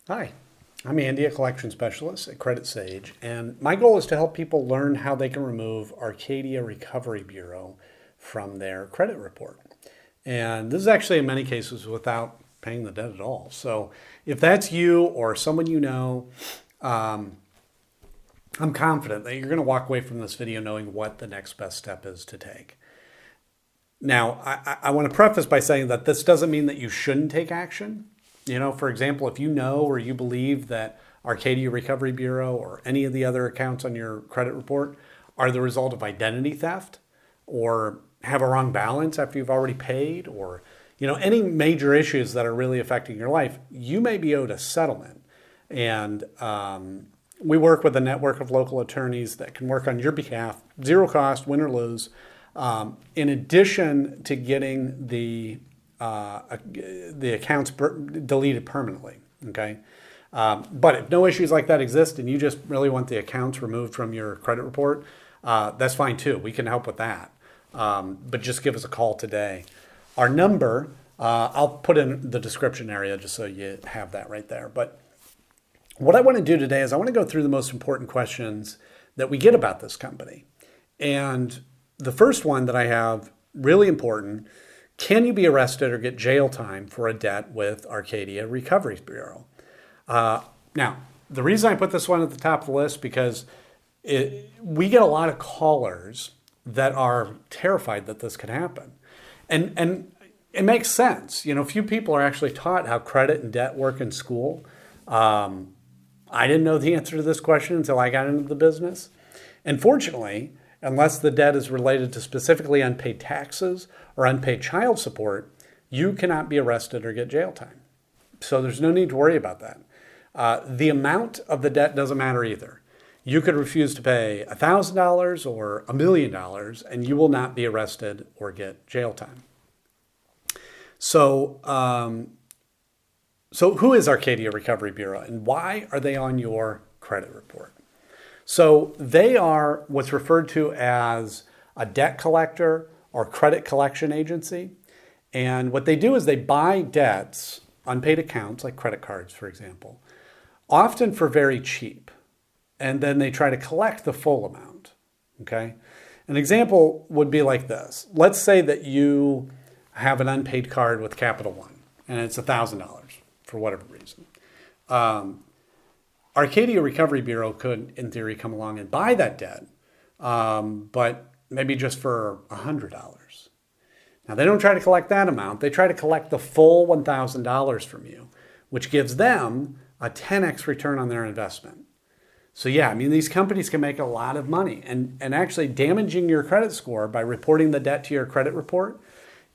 Hi, I'm Andy, a collection specialist at Credit Sage, and my goal is to help people learn how they can remove Arcadia Recovery Bureau from their credit report. And this is actually in many cases without paying the debt at all. So if that's you or someone you know, I'm confident that you're going to walk away from this video knowing what the next best step is to take. Now, I want to preface by saying that this doesn't mean that you shouldn't take action. For example, if you know or you believe that Arcadia Recovery Bureau or any of the other accounts on your credit report are the result of identity theft or have a wrong balance after you've already paid or, any major issues that are really affecting your life, you may be owed a settlement. And we work with a network of local attorneys that can work on your behalf, zero cost, win or lose, in addition to getting the accounts deleted permanently, okay? But if no issues like that exist and you just really want the accounts removed from your credit report, that's fine too. We can help with that. But just give us a call today. Our number, I'll put in the description area just so you have that right there. But what I want to do today is I want to go through the most important questions that we get about this company. And the first one that I have, really important: can you be arrested or get jail time for a debt with Arcadia Recovery Bureau? Now, the reason I put this one at the top of the list because we get a lot of callers that are terrified that this could happen. And it makes sense. Few people are actually taught how credit and debt work in school. I didn't know the answer to this question until I got into the business. And fortunately, unless the debt is related to specifically unpaid taxes or unpaid child support, you cannot be arrested or get jail time. So there's no need to worry about that. The amount of the debt doesn't matter either. You could refuse to pay $1,000 or $1 million and you will not be arrested or get jail time. So who is Arcadia Recovery Bureau and why are they on your credit report? So they are what's referred to as a debt collector or credit collection agency. And what they do is they buy debts, unpaid accounts like credit cards, for example, often for very cheap. And then they try to collect the full amount. Okay. An example would be like this. Let's say that you have an unpaid card with Capital One and it's $1,000 for whatever reason. Arcadia Recovery Bureau could, in theory, come along and buy that debt, but maybe just for $100. Now, they don't try to collect that amount. They try to collect the full $1,000 from you, which gives them a 10x return on their investment. So yeah, these companies can make a lot of money. And actually damaging your credit score by reporting the debt to your credit report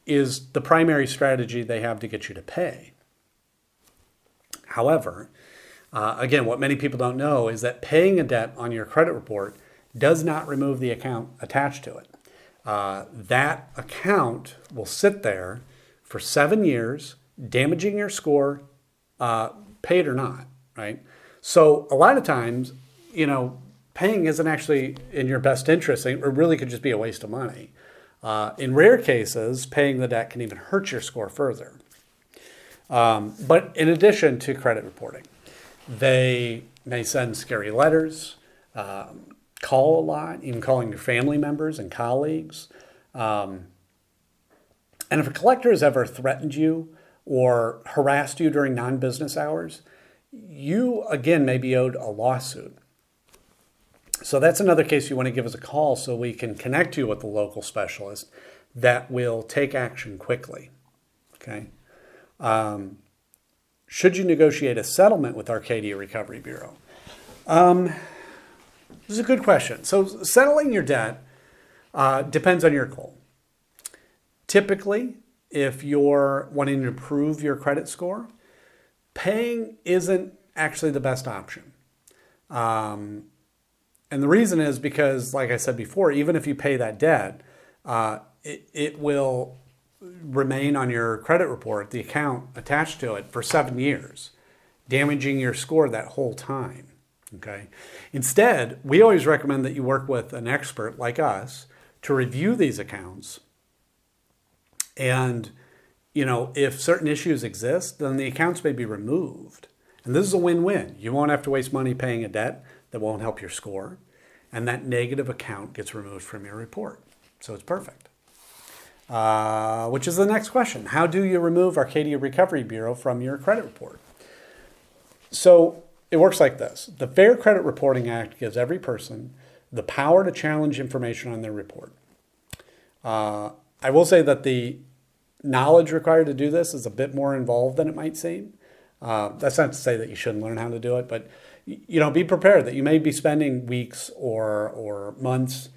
is the primary strategy they have to get you to pay. However, again, what many people don't know is that paying a debt on your credit report does not remove the account attached to it. That account will sit there for 7 years, damaging your score, paid or not, right? So a lot of times, paying isn't actually in your best interest. It really could just be a waste of money. In rare cases, paying the debt can even hurt your score further. But in addition to credit reporting, they may send scary letters, call a lot, even calling your family members and colleagues. And if a collector has ever threatened you or harassed you during non-business hours, you, again, may be owed a lawsuit. So that's another case you want to give us a call so we can connect you with a local specialist that will take action quickly. Okay. Should you negotiate a settlement with Arcadia Recovery Bureau? This is a good question. So settling your debt depends on your goal. Typically, if you're wanting to improve your credit score, paying isn't actually the best option. And the reason is because, like I said before, even if you pay that debt, it will remain on your credit report, the account attached to it, for 7 years, damaging your score that whole time. Okay. Instead, we always recommend that you work with an expert like us to review these accounts. And, if certain issues exist, then the accounts may be removed. And this is a win-win. You won't have to waste money paying a debt that won't help your score, and that negative account gets removed from your report. So it's perfect. Which is the next question. How do you remove Arcadia Recovery Bureau from your credit report? So it works like this. The Fair Credit Reporting Act gives every person the power to challenge information on their report. I will say that the knowledge required to do this is a bit more involved than it might seem. That's not to say that you shouldn't learn how to do it, but be prepared that you may be spending weeks or months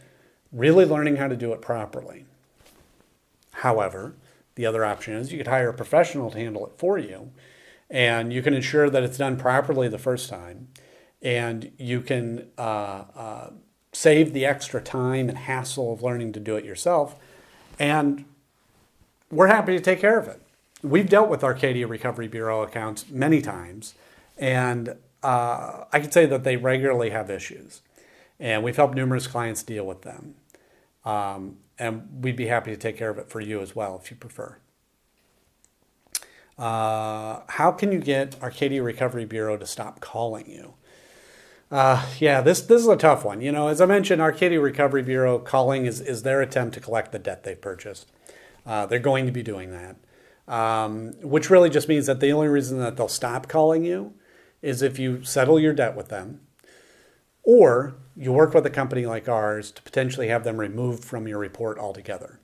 really learning how to do it properly. However, the other option is you could hire a professional to handle it for you, and you can ensure that it's done properly the first time, and you can save the extra time and hassle of learning to do it yourself, and we're happy to take care of it. We've dealt with Arcadia Recovery Bureau accounts many times, and I can say that they regularly have issues, and we've helped numerous clients deal with them. And we'd be happy to take care of it for you as well if you prefer. How can you get Arcadia Recovery Bureau to stop calling you? This is a tough one. As I mentioned, Arcadia Recovery Bureau calling is their attempt to collect the debt they've purchased. They're going to be doing that, which really just means that the only reason that they'll stop calling you is if you settle your debt with them, or you work with a company like ours to potentially have them removed from your report altogether.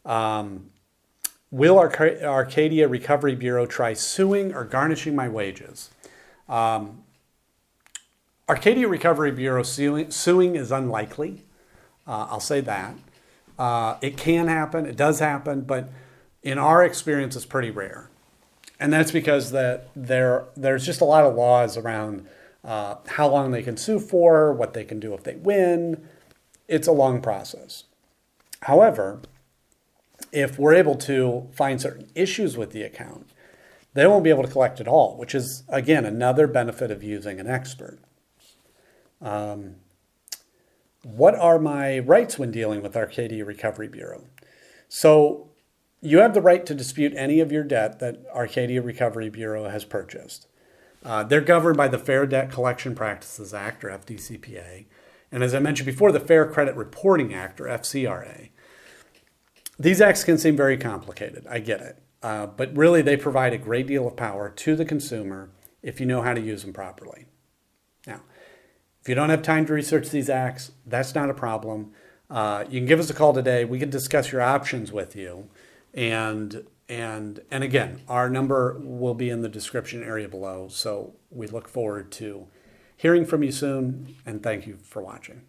Will Arcadia Recovery Bureau try suing or garnishing my wages? Arcadia Recovery Bureau suing is unlikely. I'll say that. It can happen, it does happen, but in our experience, it's pretty rare. And that's because there's just a lot of laws around how long they can sue for, what they can do if they win. It's a long process. However, if we're able to find certain issues with the account, they won't be able to collect it all, which is, again, another benefit of using an expert. What are my rights when dealing with Arcadia Recovery Bureau? So you have the right to dispute any of your debt that Arcadia Recovery Bureau has purchased. They're governed by the Fair Debt Collection Practices Act, or FDCPA, and as I mentioned before, the Fair Credit Reporting Act, or FCRA. These acts can seem very complicated, I get it, but really they provide a great deal of power to the consumer if you know how to use them properly. Now, if you don't have time to research these acts, that's not a problem. You can give us a call today. We can discuss your options with you, and again, our number will be in the description area below. So we look forward to hearing from you soon, and thank you for watching.